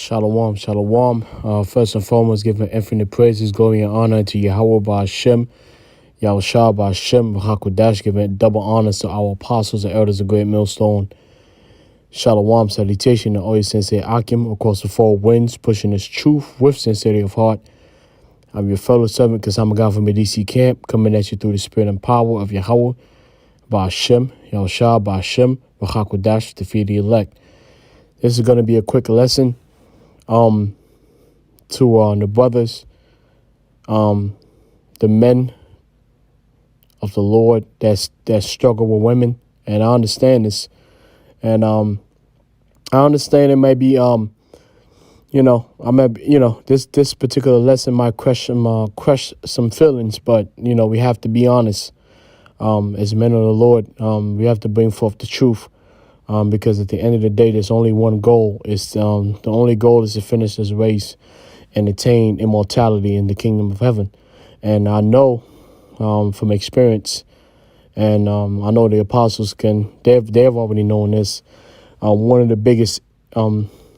Shalom, shalom. First and foremost, giving infinite praises, glory, and honor to Yahweh Ba'Shem, Yahushua Ba'Shem, Hakodash, giving double honors to our apostles and elders of Great Millstone. Shalom, salutation to all your sensei Akim across the four winds, pushing this truth with sincerity of heart. I'm your fellow servant, because I'm a guy from the DC camp, coming at you through the spirit and power of Yahweh Ba'Shem, Yahushua Ba'Shem, Hakodash, to feed the elect. This is going to be a quick lesson to the brothers, the men of the Lord that struggle with women, and I understand this, and I understand it may be this particular lesson might crush some feelings, but we have to be honest. As men of the Lord, we have to bring forth the truth. Because at the end of the day, there's only one goal. The only goal is to finish this race and attain immortality in the kingdom of heaven. And I know from experience, and I know the apostles they've already known this. One of the biggest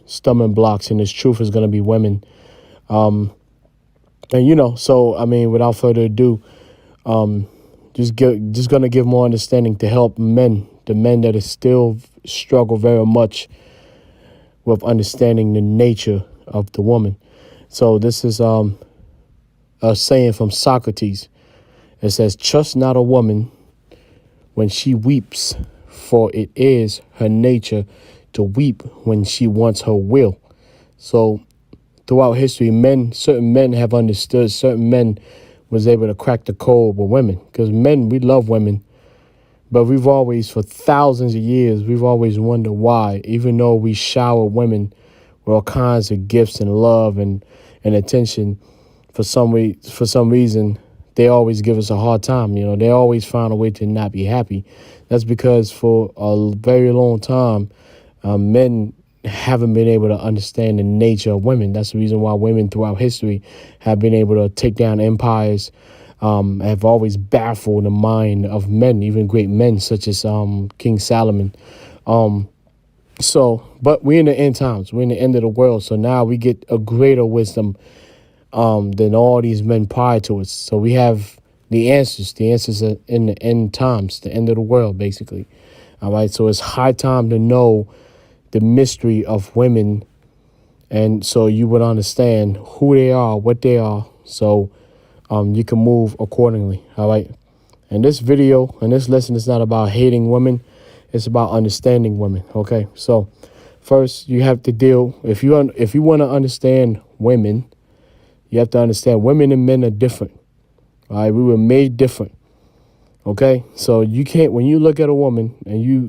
stumbling blocks in this truth is going to be women. So I mean, without further ado, just going to give more understanding to help men. The men that still struggle very much with understanding the nature of the woman. So this is a saying from Socrates. It says, "Trust not a woman when she weeps, for it is her nature to weep when she wants her will." So throughout history, certain men have understood, certain men was able to crack the code with women. Because men, we love women. But we've always, for thousands of years, we've always wondered why, even though we shower women with all kinds of gifts and love and attention, for some reason, they always give us a hard time. They always find a way to not be happy. That's because for a very long time, men haven't been able to understand the nature of women. That's the reason why women throughout history have been able to take down empires, have always baffled the mind of men, even great men such as King Solomon. But we're in the end times. We're in the end of the world. So now we get a greater wisdom than all these men prior to us. So we have the answers. The answers are in the end times, the end of the world, basically. All right. So it's high time to know the mystery of women. And so you would understand who they are, what they are. So you can move accordingly. All right. And this video and this lesson is not about hating women. It's about understanding women. OK, so first you have to deal. If you want to understand women, you have to understand women and men are different. All right. We were made different. OK, so you can't, when you look at a woman and you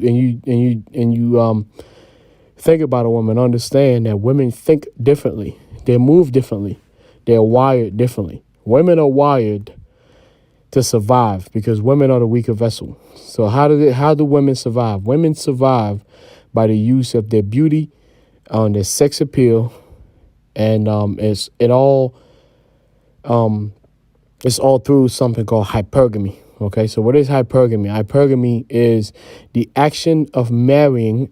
think about a woman, understand that women think differently. They move differently. They're wired differently. Women are wired to survive because women are the weaker vessel. So how do women survive? Women survive by the use of their beauty, their sex appeal, and it's all through something called hypergamy. Okay, so what is hypergamy? Hypergamy is the action of marrying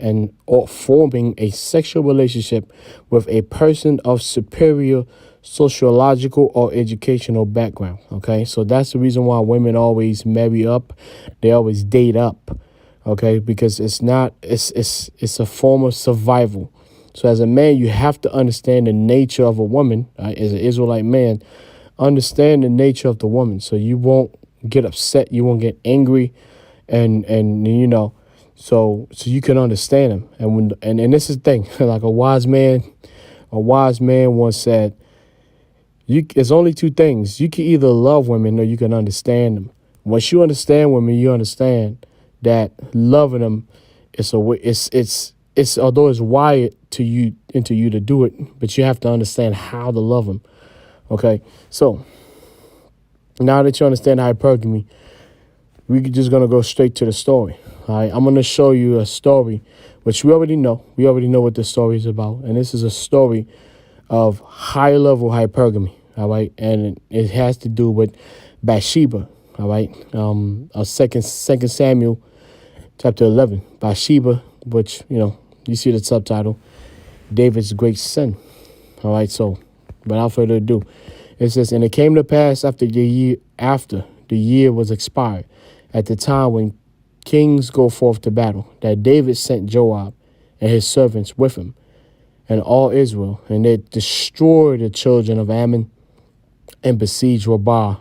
or forming a sexual relationship with a person of superior sociological or educational background. Okay, so that's the reason why women always marry up. They always date up. Okay, because it's a form of survival. So as a man, you have to understand the nature of a woman. Right? As an Israelite man, understand the nature of the woman, so you won't get upset, you won't get angry, and so you can understand them. And this is the thing. Like a wise man once said, it's only two things. You can either love women or you can understand them. Once you understand women, you understand that loving them although it's wired into you to do it, but you have to understand how to love them. Okay, so now that you understand hypergamy, we're just going to go straight to the story. All right, I'm going to show you a story, which we already know. We already know what the story is about. And this is a story of high-level hypergamy. All right, and it has to do with Bathsheba. All right, 2 Samuel chapter 11. Bathsheba, which, you see the subtitle, David's great sin. All right, so without further ado, it says, and it came to pass after the year was expired, at the time when kings go forth to battle, that David sent Joab and his servants with him, and all Israel, and they destroyed the children of Ammon and besieged Rabbah.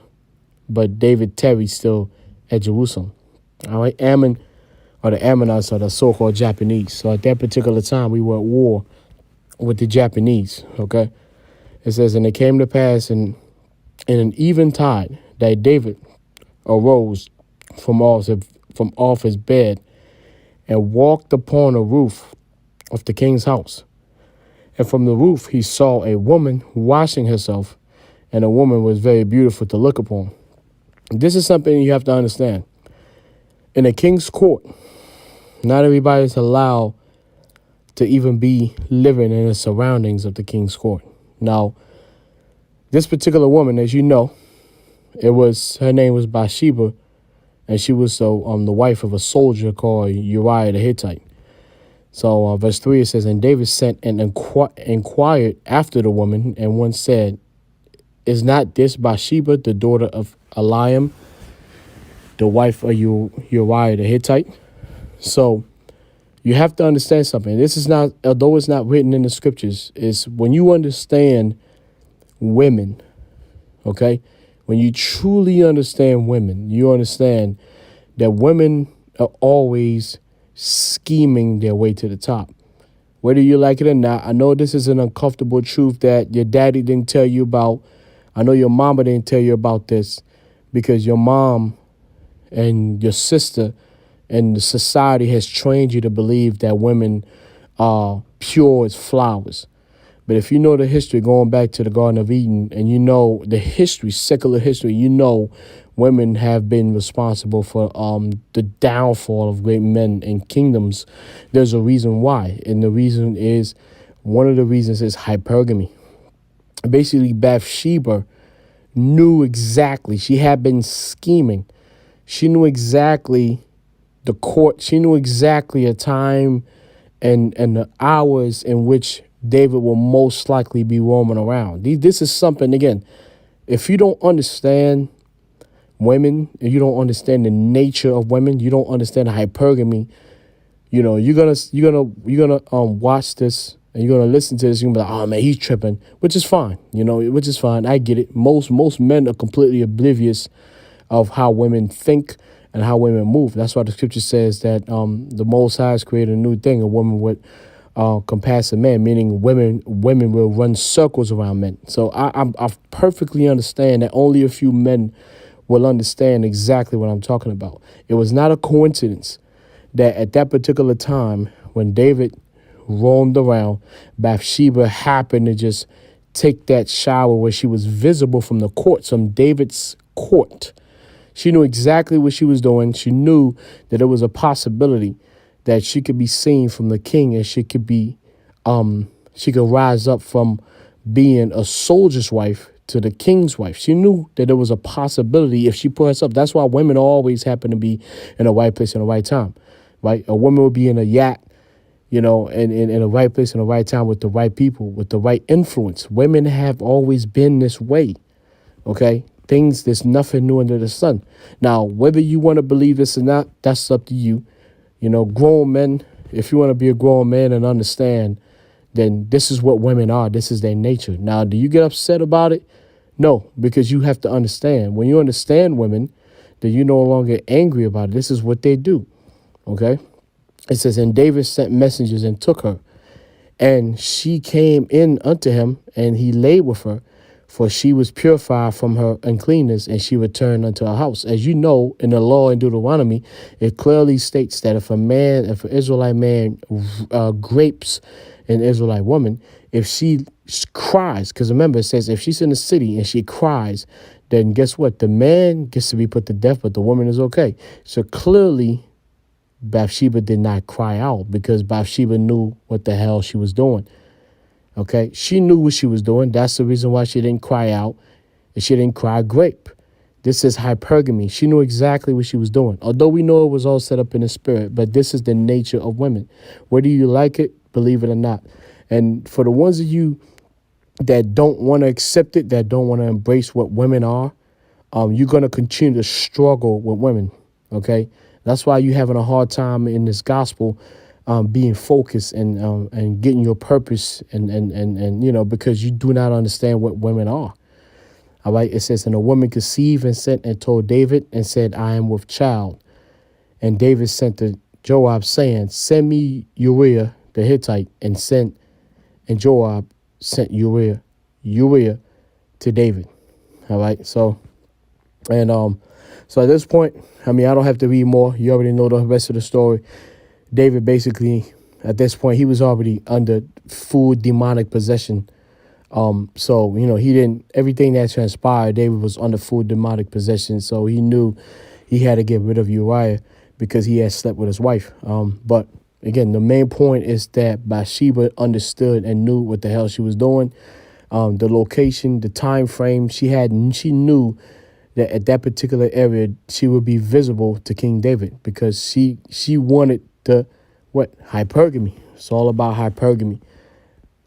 But David tarried still at Jerusalem. All right, Ammon, or the Ammonites, are the so-called Japanese. So at that particular time, we were at war with the Japanese. Okay, it says, and it came to pass in an eventide that David arose from off his bed and walked upon a roof of the king's house. And from the roof he saw a woman washing herself, and the woman was very beautiful to look upon. This is something you have to understand. In a king's court, not everybody is allowed to even be living in the surroundings of the king's court. Now, this particular woman, as you know, her name was Bathsheba, and she was the wife of a soldier called Uriah the Hittite. So verse 3, it says, and David sent and inquired after the woman, and one said, is not this Bathsheba, the daughter of Eliam, the wife of Uriah the Hittite? So you have to understand something. This is not, although it's not written in the scriptures, is when you understand women, okay? When you truly understand women, you understand that women are always scheming their way to the top. Whether you like it or not, I know this is an uncomfortable truth that your daddy didn't tell you about. I know your mama didn't tell you about this because your mom and your sister and the society has trained you to believe that women are pure as flowers. But if you know the history going back to the Garden of Eden, and you know the history, secular history, you know women have been responsible for the downfall of great men and kingdoms. There's a reason why. And the reason is, one of the reasons is hypergamy. Basically, Bathsheba knew exactly. She had been scheming. She knew exactly the court. She knew exactly a time and the hours in which David will most likely be roaming around. This is something, again, if you don't understand women, and you don't understand the nature of women, you don't understand hypergamy, you're gonna watch this and you're gonna listen to this, you're gonna be like, oh man, he's tripping, which is fine, which is fine. I get it. Most men are completely oblivious of how women think and how women move. That's why the scripture says that the Most High has created a new thing, a woman with compass a man, meaning women will run circles around men. So I perfectly understand that only a few men will understand exactly what I'm talking about. It was not a coincidence that at that particular time when David roamed around, Bathsheba happened to just take that shower where she was visible from the courts, from David's court. She knew exactly what she was doing. She knew that there was a possibility that she could be seen from the king, and she could rise up from being a soldier's wife to the king's wife. She knew that there was a possibility if she put herself. That's why women always happen to be in the right place in the right time, right? A woman will be in a yacht, in the right place in the right time with the right people, with the right influence. Women have always been this way, okay? There's nothing new under the sun. Now, whether you want to believe this or not, that's up to you. Grown men, if you want to be a grown man and understand, then this is what women are. This is their nature. Now, do you get upset about it? No, because you have to understand. When you understand women, then you're no longer angry about it. This is what they do, okay? It says, and David sent messengers and took her, and she came in unto him, and he lay with her, for she was purified from her uncleanness, and she returned unto her house. As you know, in the law in Deuteronomy, it clearly states that if an Israelite man grapes an Israelite woman, if she cries, because remember, it says if she's in the city and she cries, then guess what? The man gets to be put to death, but the woman is okay. So clearly, Bathsheba did not cry out because Bathsheba knew what the hell she was doing. Okay, she knew what she was doing. That's the reason why she didn't cry out and she didn't cry grape. This is hypergamy. She knew exactly what she was doing. Although we know it was all set up in the spirit, but this is the nature of women. Whether you like it, believe it or not. And for the ones of you that don't want to accept it, that don't want to embrace what women are, you're going to continue to struggle with women. Okay. That's why you're having a hard time in this gospel, being focused and getting your purpose and because you do not understand what women are. All right. It says, and a woman conceived and sent and told David and said, I am with child. And David sent to Joab saying, send me Uriah the Hittite, and Joab sent Uriah to David. All right. So at this point, I don't have to read more. You already know the rest of the story. David basically, at this point, he was already under full demonic possession. So he didn't, everything that transpired, David was under full demonic possession. So he knew he had to get rid of Uriah because he had slept with his wife. But again, the main point is that Bathsheba understood and knew what the hell she was doing. The location, the time frame, she knew that at that particular area, she would be visible to King David because she wanted hypergamy. It's all about hypergamy.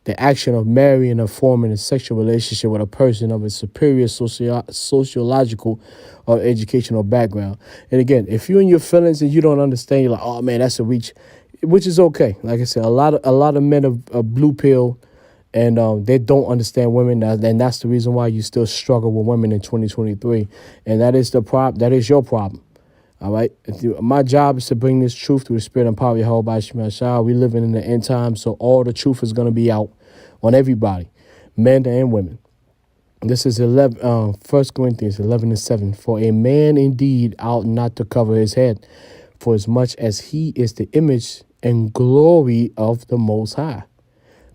The action of marrying or forming a sexual relationship with a person of a superior sociological or educational background. And again, if you're in your feelings and you don't understand, you're like, oh man, that's a reach, which is okay. Like I said, a lot of men are blue pill, and they don't understand women, and that's the reason why you still struggle with women in 2023. And that is that is your problem. All right. My job is to bring this truth through the spirit and power of Yahweh by Shemashah. We living in the end time, so all the truth is going to be out on everybody, men and women. This is 1 Corinthians 11:7. For a man indeed ought not to cover his head, for as much as he is the image and glory of the Most High.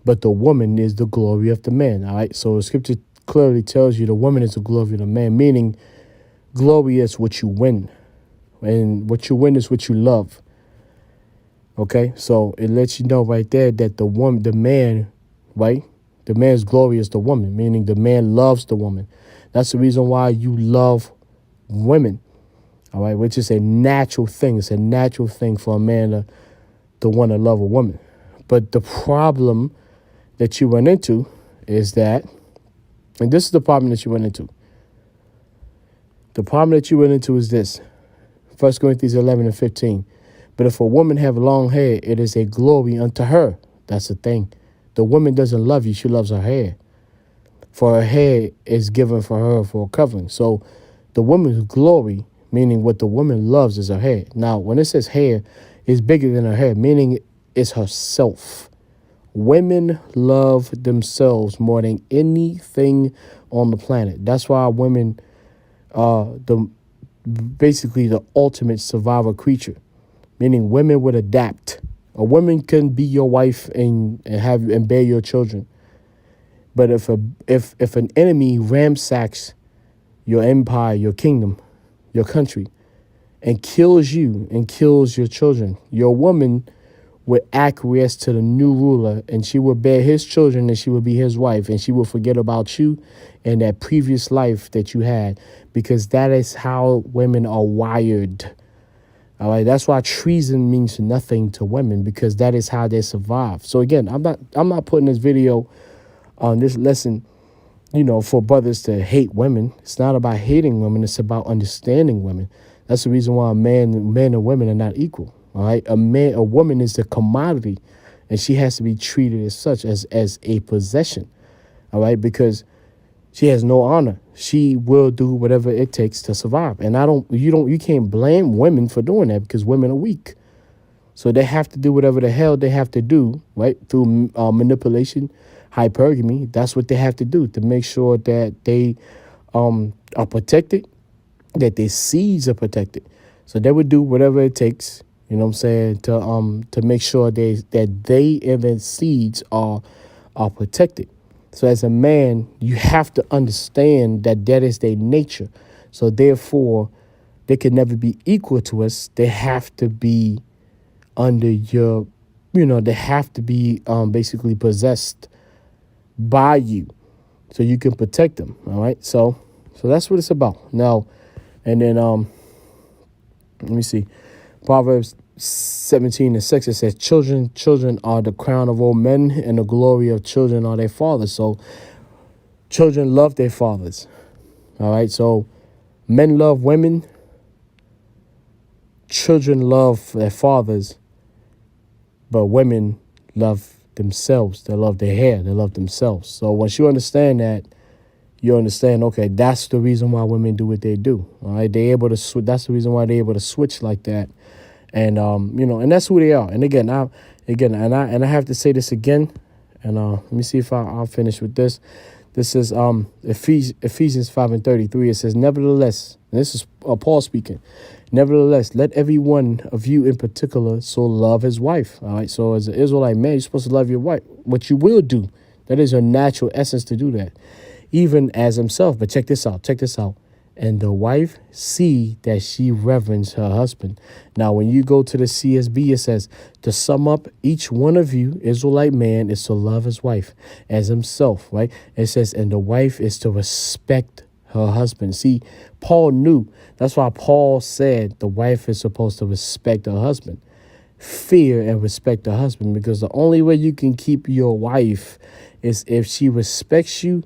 But the woman is the glory of the man. All right. So the scripture clearly tells you the woman is the glory of the man, meaning glory is what you win. And what you win is what you love. Okay, so it lets you know right there that the man, right? The man's glory is the woman, meaning the man loves the woman. That's the reason why you love women, all right, which is a natural thing. It's a natural thing for a man to want to love a woman. But the problem that you run into is that, and this is the problem that you run into. The problem that you run into is this. 1 Corinthians 11:15. But if a woman have long hair, it is a glory unto her. That's the thing. The woman doesn't love you. She loves her hair. For her hair is given for her for a covering. So the woman's glory, meaning what the woman loves, is her hair. Now, when it says hair, it's bigger than her hair, meaning it's herself. Women love themselves more than anything on the planet. That's why women are basically the ultimate survival creature, meaning women would adapt. A woman can be your wife and bear your children, but if an enemy ransacks your empire, your kingdom, your country, and kills you and kills your children, your woman would acquiesce to the new ruler, and she would bear his children, and she would be his wife, and she will forget about you and that previous life that you had, because that is how women are wired. All right, that's why treason means nothing to women, because that is how they survive. So again, I'm not putting this video on this lesson, for brothers to hate women. It's not about hating women. It's about understanding women. That's the reason why men and women are not equal. All right, a woman is a commodity, and she has to be treated as such, as a possession. All right, because she has no honor. She will do whatever it takes to survive. And you can't blame women for doing that, because women are weak. So they have to do whatever the hell they have to do, right? Through manipulation, hypergamy. That's what they have to do to make sure that they are protected, that their seeds are protected. So they would do whatever it takes, to make sure that they and their seeds are protected. So as a man, you have to understand that is their nature. So therefore, they can never be equal to us. They have to be under your, they have to be basically possessed by you, so you can protect them. All right. So that's what it's about. Now, and then let me see, Proverbs 17:6, it says, children are the crown of old men, and the glory of children are their fathers. So Children love their fathers. All right. So men love women. Children love their fathers. But women love themselves. They love their hair. They love themselves. So once you understand that, you understand, okay, that's the reason why women do what they do. All right. They're able to that's the reason why they're able to switch like that. And, and that's who they are. And again, I have to say this again. And let me see if I'll finish with this. This is Ephesians 5:33. It says, nevertheless, and this is Paul speaking, nevertheless, let every one of you in particular so love his wife. All right. So as an Israelite man, you're supposed to love your wife. What you will do, that is your natural essence to do that, even as himself. But check this out. And the wife see that she reverence her husband. Now, when you go to the CSB, it says, to sum up, each one of you, Israelite man, is to love his wife as himself, right? It says, and the wife is to respect her husband. See, Paul knew. That's why Paul said the wife is supposed to respect her husband. Fear and respect her husband, because the only way you can keep your wife is if she respects you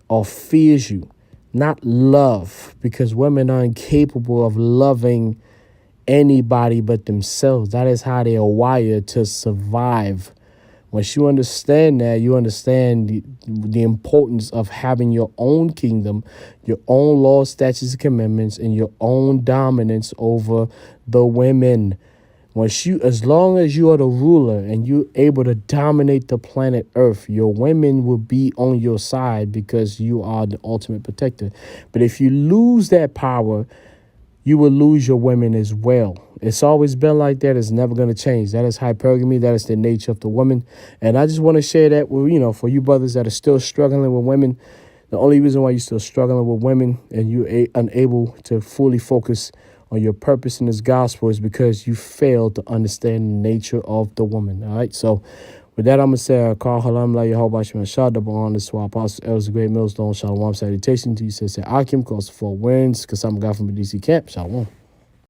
or fears you. Not love, because women are incapable of loving anybody but themselves. That is how they are wired to survive. Once you understand that, you understand the importance of having your own kingdom, your own laws, statutes, and commandments, and your own dominance over the women. As long as you are the ruler and you're able to dominate the planet Earth, your women will be on your side because you are the ultimate protector. But if you lose that power, you will lose your women as well. It's always been like that. It's never going to change. That is hypergamy. That is the nature of the woman. And I just want to share that with, for you brothers that are still struggling with women. The only reason why you're still struggling with women and you're unable to fully focus on your purpose in this gospel is because you failed to understand the nature of the woman. All right. So with that, I'm going to say, Call Halam La Yehovah Shema Shadab on this to our apostle, elders, great millstone, Shalom, salutation to you. Say, Akim, calls for winds, because I'm a guy from the DC camp. Shalom.